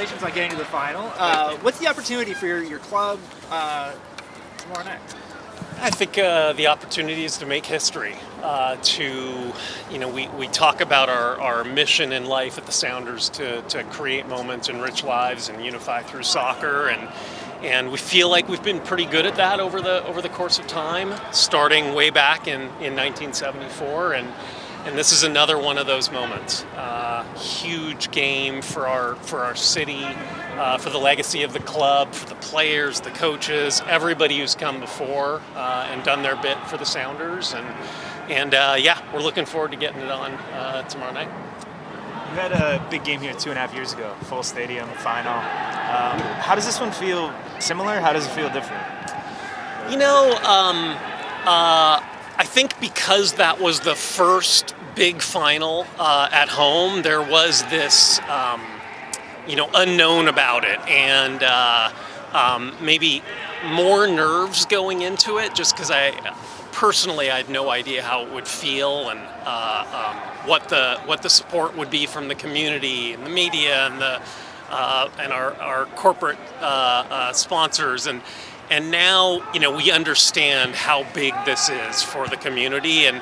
congratulations on getting to the final. What's the opportunity for your club tomorrow night? I think the opportunity is to make history. We talk about our mission in life at the Sounders to create moments, enrich lives, and unify through soccer. And we feel like we've been pretty good at that over the course of time, starting way back in 1974. And this is another one of those moments. Huge game for our city, for the legacy of the club, for the players, the coaches, everybody who's come before and done their bit for the Sounders. And we're looking forward to getting it on tomorrow night. You had a big game here 2.5 years ago, full stadium, final. How does this one feel similar? How does it feel different? I think because that was the first big final at home, there was this, unknown about it, and maybe more nerves going into it, just because I had no idea how it would feel and what the support would be from the community and the media and our corporate sponsors. And now, we understand how big this is for the community, and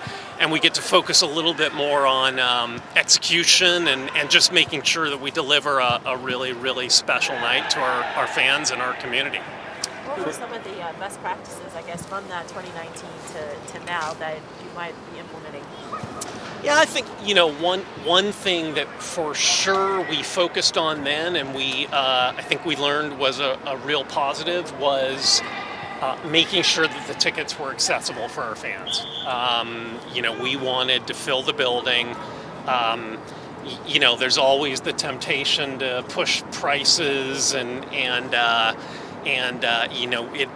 we get to focus a little bit more on execution and just making sure that we deliver a really, really special night to our fans and our community. What were some of the best practices, I guess, from that 2019 to now that you might be implementing? Yeah, I think, one thing that for sure we focused on then, and I think we learned was a real positive, was making sure that the tickets were accessible for our fans. We wanted to fill the building. There's always the temptation to push prices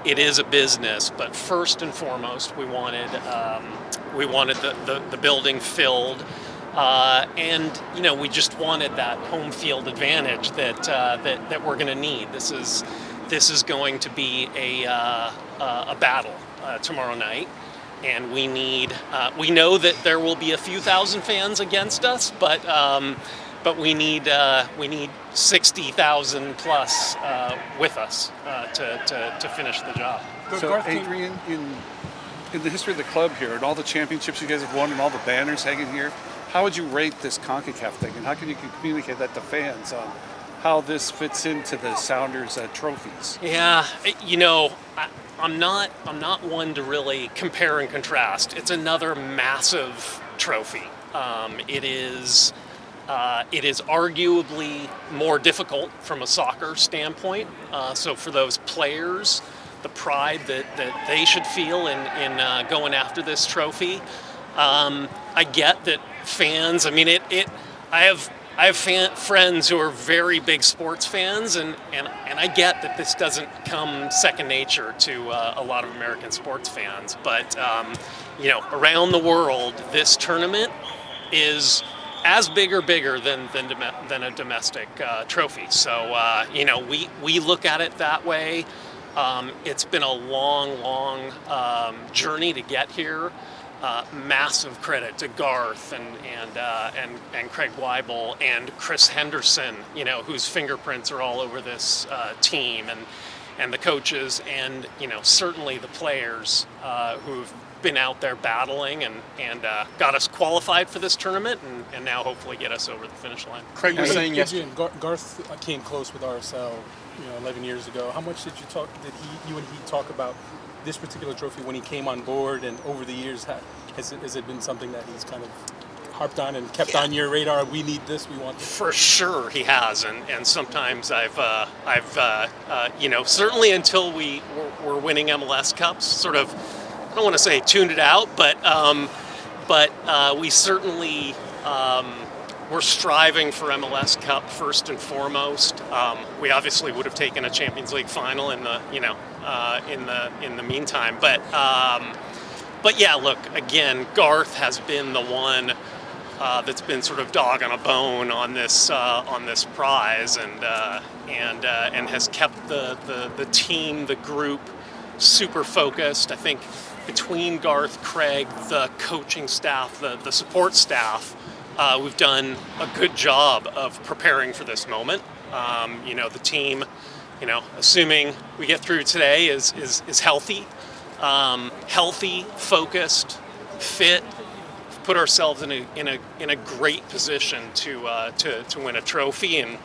it is a business, but first and foremost, we wanted the building filled, we just wanted that home field advantage that we're going to need. This is going to be a battle tomorrow night, and we know that there will be a few thousand fans against us, but we need 60,000 plus with us to finish the job. So, Adrian, in the history of the club here and all the championships you guys have won and all the banners hanging here, how would you rate this CONCACAF thing, and how can you communicate that to fans on how this fits into the Sounders' trophies? Yeah, I'm not one to really compare and contrast. It's another massive trophy. It is arguably more difficult from a soccer standpoint. So for those players, the pride that they should feel in going after this trophy. I get that fans. I have friends who are very big sports fans, and I get that this doesn't come second nature to a lot of American sports fans. But around the world, this tournament is as big or bigger than a domestic trophy. So we look at it that way. It's been a long journey to get here. Massive credit to Garth and Craig Weibel and Chris Henderson, whose fingerprints are all over this team, and the coaches, and certainly the players who've been out there battling and got us qualified for this tournament, and now hopefully get us over the finish line. Craig was saying yesterday, Garth came close with RSL, 11 years ago. How much did you and he talk about this particular trophy when he came on board, and over the years, has it been something that he's kind of harped on and kept on your radar? We need this, we want this. For sure he has, and sometimes I've certainly until we're winning MLS Cups, sort of, I don't want to say tuned it out, but we certainly we're striving for MLS Cup first and foremost. We obviously would have taken a Champions League final in the meantime, but yeah, look, again, Garth has been the one that's been sort of dog on a bone on this prize, and has kept the team, the group, super focused. I think between Garth, Craig, the coaching staff, the support staff, we've done a good job of preparing for this moment. The team, assuming we get through today, is healthy, focused, fit. Put ourselves in a great position to win a trophy, and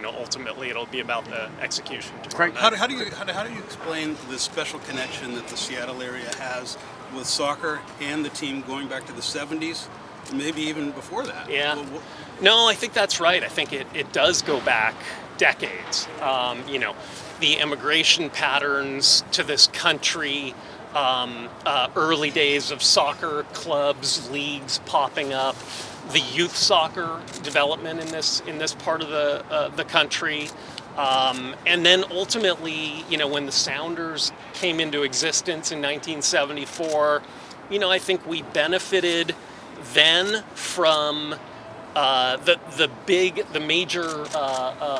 ultimately it'll be about the execution. Craig, how do you explain the special connection that the Seattle area has with soccer and the team going back to the 70s, maybe even before that? Yeah. No, I think that's right. I think it does go back decades. The immigration patterns to this country, early days of soccer clubs, leagues popping up, the youth soccer development in this part of the country, and then ultimately, when the Sounders came into existence in 1974, I think we benefited then from the major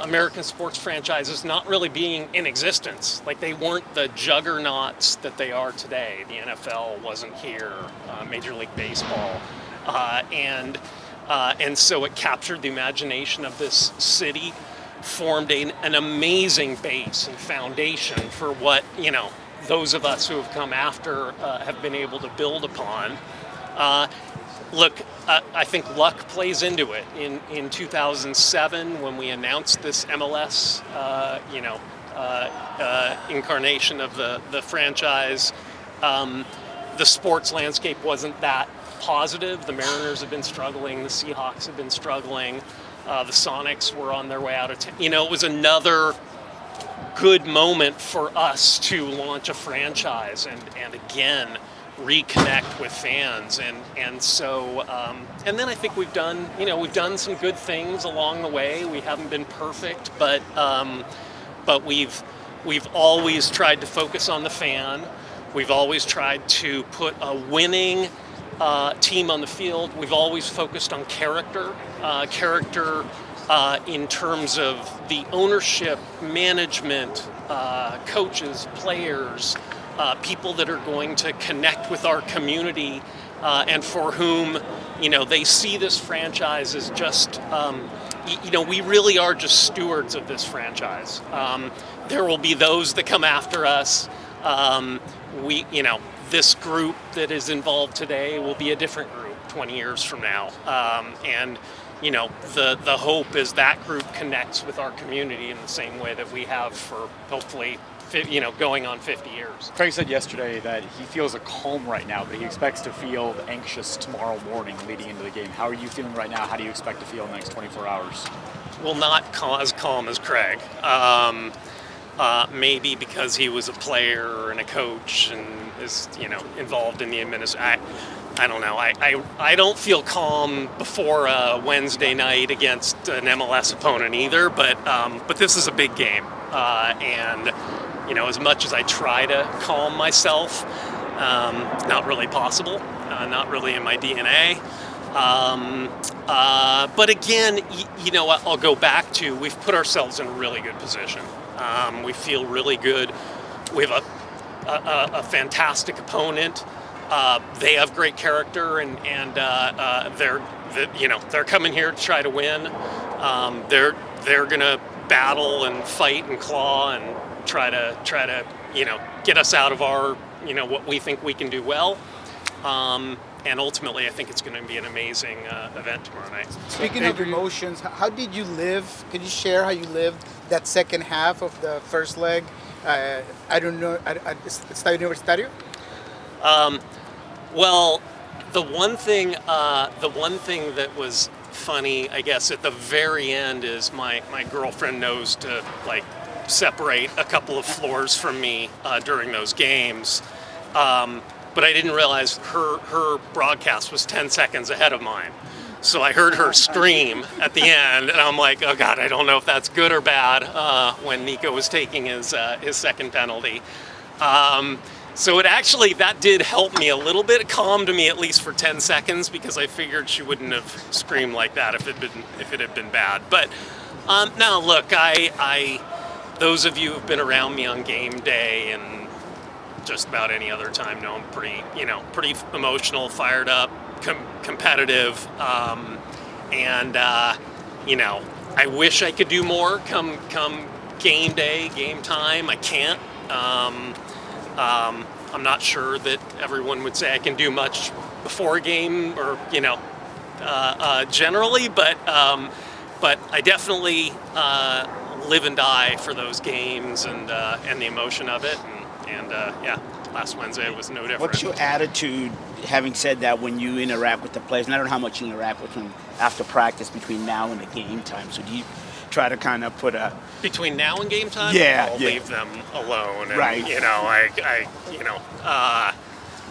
American sports franchises not really being in existence. Like, they weren't the juggernauts that they are today. The NFL wasn't here, Major League Baseball, and so it captured the imagination of this city, formed an amazing base and foundation for what those of us who have come after have been able to build upon. Look, I think luck plays into it. In 2007, when we announced this MLS, incarnation of the franchise, the sports landscape wasn't that positive. The Mariners have been struggling. The Seahawks have been struggling. The Sonics were on their way out of town. It was another good moment for us to launch a franchise and again reconnect with fans, and so and then I think we've done some good things along the way. We haven't been perfect, but we've always tried to focus on the fan. We've always tried to put a winning team on the field. We've always focused on character in terms of the ownership, management, coaches, players, people that are going to connect with our community, and for whom, they see this franchise as just, we really are just stewards of this franchise. There will be those that come after us. This group that is involved today will be a different group 20 years from now. And the hope is that group connects with our community in the same way that we have for hopefully going on 50 years. Craig said yesterday that he feels a calm right now, but he expects to feel anxious tomorrow morning leading into the game. How are you feeling right now? How do you expect to feel in the next 24 hours? Well, not as calm as Craig. Maybe because he was a player and a coach and is, involved in the administration. I don't know. I don't feel calm before a Wednesday night against an MLS opponent either. But this is a big game, and as much as I try to calm myself, not really possible. Not really in my DNA. But again, I'll go back to, we've put ourselves in a really good position. We feel really good. We have a fantastic opponent. They have great character, and they're coming here to try to win. They're gonna battle and fight and claw and try to get us out of our what we think we can do well. And ultimately, I think it's going to be an amazing event tomorrow night. Speaking of emotions, how did you live? Could you share how you lived that second half of the first leg? I don't know, at Estadio Universitario? Well, the one thing that was funny, I guess, at the very end is my girlfriend knows to separate a couple of floors from me during those games. But I didn't realize her broadcast was 10 seconds ahead of mine. So I heard her scream at the end, and I'm like, oh God, I don't know if that's good or bad, when Nico was taking his second penalty. So that did help me a little bit. It calmed me at least for 10 seconds, because I figured she wouldn't have screamed like that if it had been bad. But now look, those of you who've been around me on game day and just about any other time know I'm pretty emotional, fired up, competitive, and I wish I could do more come game day, game time. I can't. I'm not sure that everyone would say I can do much before a game, or generally, but I definitely live and die for those games and the emotion of it. And yeah, last Wednesday was no different. What's your attitude, having said that, when you interact with the players? And I don't know how much you interact with them after practice between now and the game time. So do you try to kind of put a... Between now and game time? Yeah, I'll leave them alone. And, right. No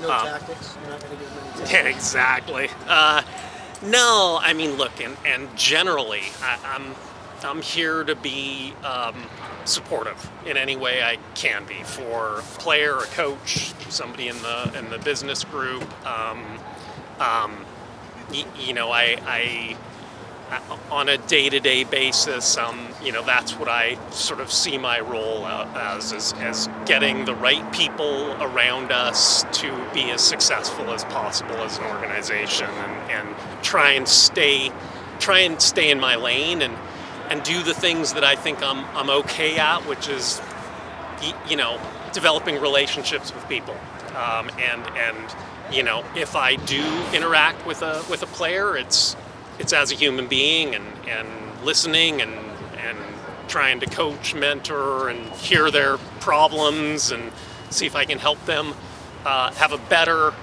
tactics. You're not going to give them any tactics. Yeah, exactly. No, I mean, look, and generally, I'm here to be supportive in any way I can be for a player, a coach, somebody in the business group. I on a day-to-day basis, that's what I sort of see my role as getting the right people around us to be as successful as possible as an organization, and try and stay in my lane and do the things that I think I'm okay at, which is developing relationships with people, and if I do interact with a player, it's as a human being and listening and trying to coach, mentor, and hear their problems and see if I can help them have a better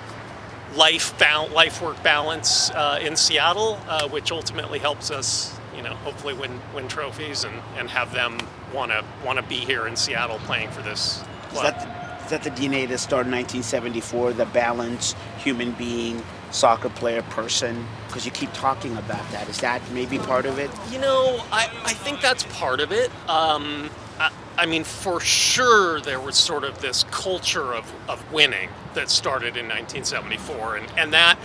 life-work balance in Seattle, which ultimately helps us, hopefully win trophies and have them want to be here in Seattle playing for this club. Is that the DNA that started in 1974, the balance, human being, soccer player, person? Because you keep talking about that. Is that maybe part of it? I think that's part of it. I mean, for sure, there was sort of this culture of winning that started in 1974. And that,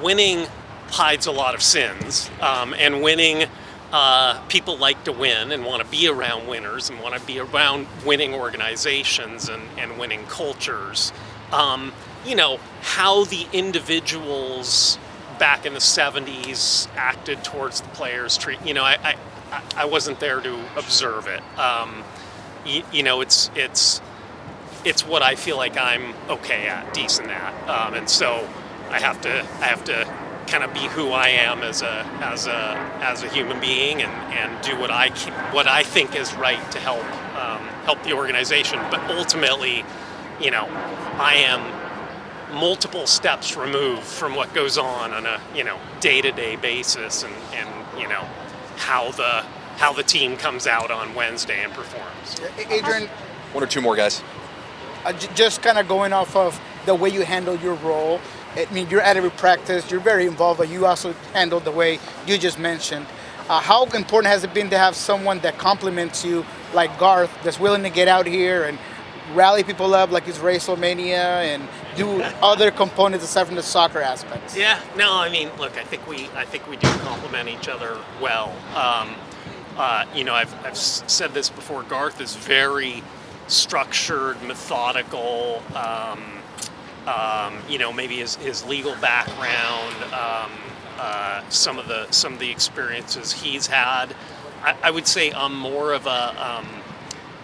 winning hides a lot of sins. And winning, people like to win and want to be around winners and want to be around winning organizations and winning cultures. How the individuals back in the 70s acted towards the players, I wasn't there to observe it. It's what I feel like I'm okay at, decent at, and so I have to kind of be who I am as a human being and do what I think is right to help the organization. But ultimately, I am multiple steps removed from what goes on a day-to-day basis and how the team comes out on Wednesday and performs. Adrian, One or two more guys. just kind of going off of the way you handle your role. I mean, you're at every practice, you're very involved, but you also handle the way you just mentioned. How important has it been to have someone that compliments you, like Garth, that's willing to get out here and rally people up like his Racemania and do other components aside from the soccer aspects? Yeah, no, I mean, look, I think we do complement each other well. I've said this before. Garth is very structured, methodical. Maybe his legal background, some of the experiences he's had. I would say I'm more of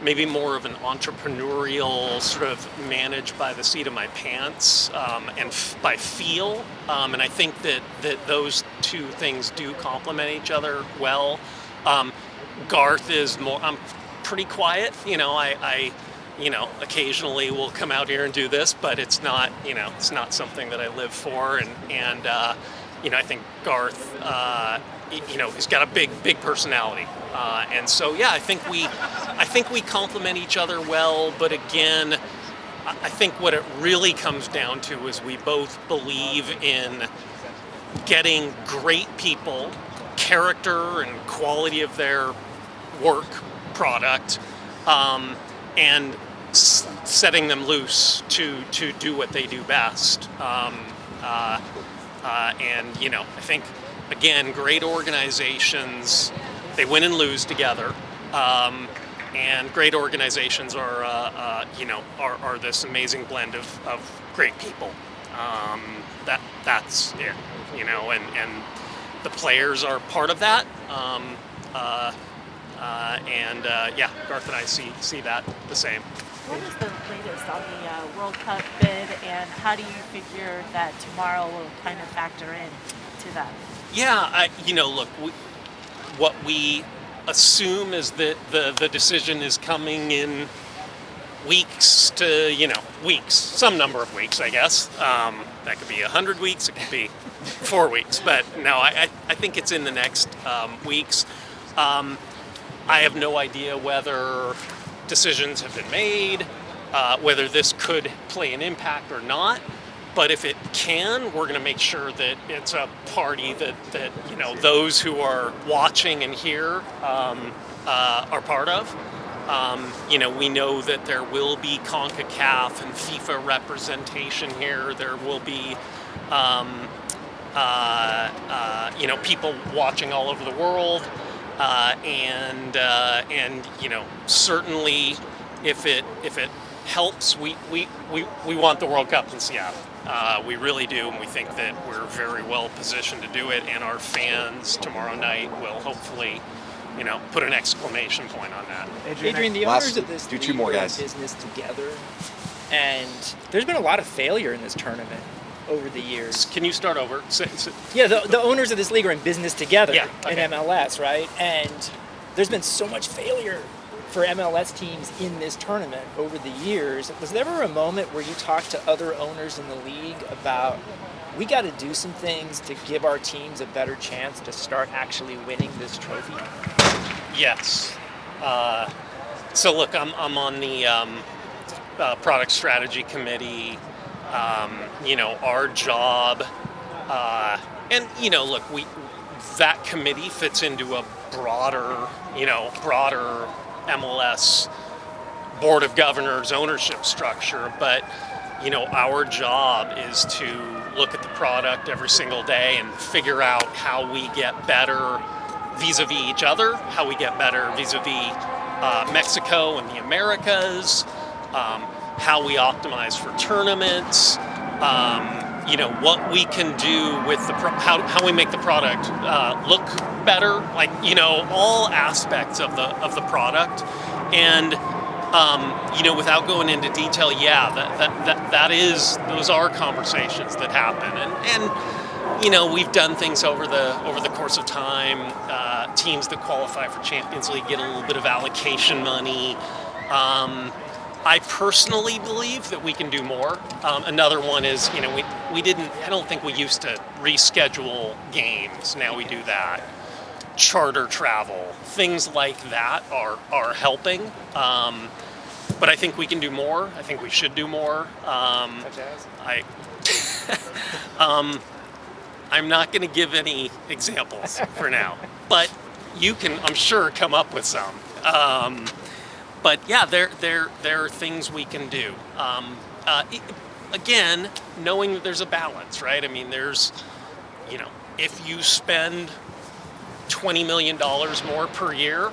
maybe more of an entrepreneurial, sort of managed by the seat of my pants, and by feel. And I think that those two things do complement each other well. Garth is more, I'm pretty quiet. I occasionally will come out here and do this, but it's not something that I live for. And I think Garth, he's got a big personality. And so, yeah, I think we complement each other well. But again, I think what it really comes down to is we both believe in getting great people, character and quality of their work product, and setting them loose to do what they do best. I think, again, great organizations, they win and lose together, and great organizations are this amazing blend of great people. That's it, and the players are part of that. Yeah, Garth and I see that the same. What is the latest on the World Cup bid, and how do you figure that tomorrow will kind of factor in to that? Yeah, look, what we assume is that the decision is coming in weeks to, weeks, some number of weeks, I guess. That could be 100 weeks, it could be 4 weeks, but no, I think it's in the next weeks. I have no idea whether decisions have been made, whether this could play an impact or not. But if it can, we're going to make sure that it's a party that those who are watching and here are part of. We know that there will be CONCACAF and FIFA representation here. There will be people watching all over the world. Certainly, if it helps, we want the World Cup in Seattle. We really do, and we think that we're very well positioned to do it. And our fans tomorrow night will hopefully, put an exclamation point on that. Adrian, the owners of this league are in business together, and there's been a lot of failure in this tournament over the years. Can you start over? Yeah, the owners of this league are in business together in MLS, right? And there's been so much failure for MLS teams in this tournament over the years. Was there ever a moment where you talked to other owners in the league about, we got to do some things to give our teams a better chance to start actually winning this trophy? Yes. So look, I'm on the product strategy committee. Our job, that committee fits into a broader MLS board of governors ownership structure. But, our job is to look at the product every single day and figure out how we get better vis-a-vis each other, how we get better vis-a-vis Mexico and the Americas, how we optimize for tournaments, what we can do with how we make the product look better, all aspects of the product. And without going into detail, those are conversations that happen. And we've done things over the course of time. Teams that qualify for Champions League get a little bit of allocation money. I personally believe that we can do more. Another one is, I don't think we used to reschedule games. Now we do that. Charter travel, things like that are helping. But I think we can do more. I think we should do more. Such as? I'm not going to give any examples for now, but you can, I'm sure, come up with some. But yeah, there are things we can do. Again, knowing that there's a balance, right? I mean, there's, if you spend $20 million more per year,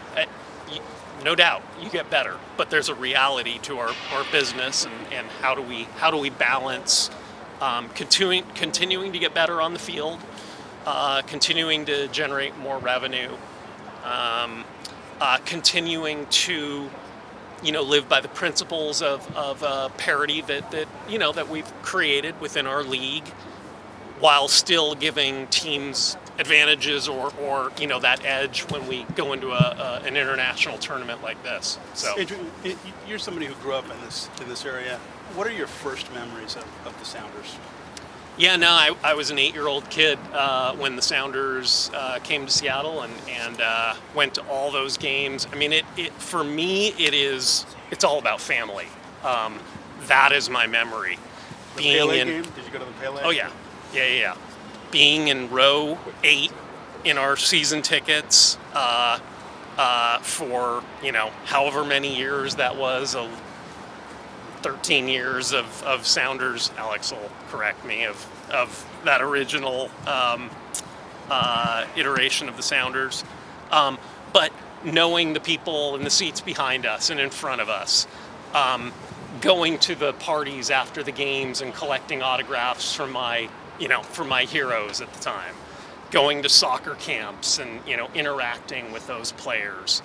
no doubt you get better. But there's a reality to our business, and how do we balance continuing to get better on the field, continuing to generate more revenue, continuing to live by the principles of parity that we've created within our league, while still giving teams advantages or that edge when we go into an international tournament like this. So, Adrian, you're somebody who grew up in this area. What are your first memories of the Sounders? Yeah, no, I was an 8-year-old kid when the Sounders came to Seattle and went to all those games. I mean, it for me, it's all about family. That is my memory. The Pele game? Did you go to the Pele? Oh, yeah. Yeah. Being in row 8 in our season tickets for, however many years that was, 13 years of Sounders. Alex will correct me, of that original iteration of the Sounders. But knowing the people in the seats behind us and in front of us, going to the parties after the games and collecting autographs from my heroes at the time, going to soccer camps and interacting with those players,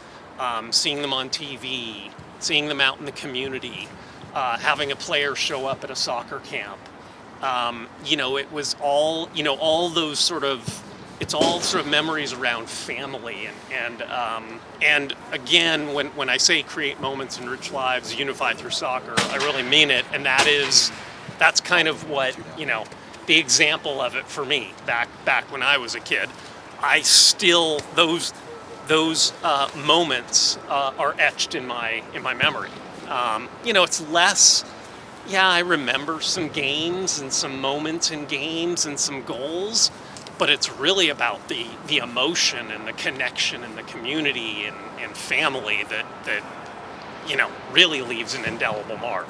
seeing them on TV, seeing them out in the community, having a player show up at a soccer camp. It was all all those sort of. It's all sort of memories around family, and again, when I say create moments, enrich lives, unify through soccer, I really mean it, and that's kind of what the example of it for me back when I was a kid. I still those moments are etched in my memory. It's less. Yeah, I remember some games and some moments in games and some goals. But it's really about the emotion and the connection and the community and family that really leaves an indelible mark.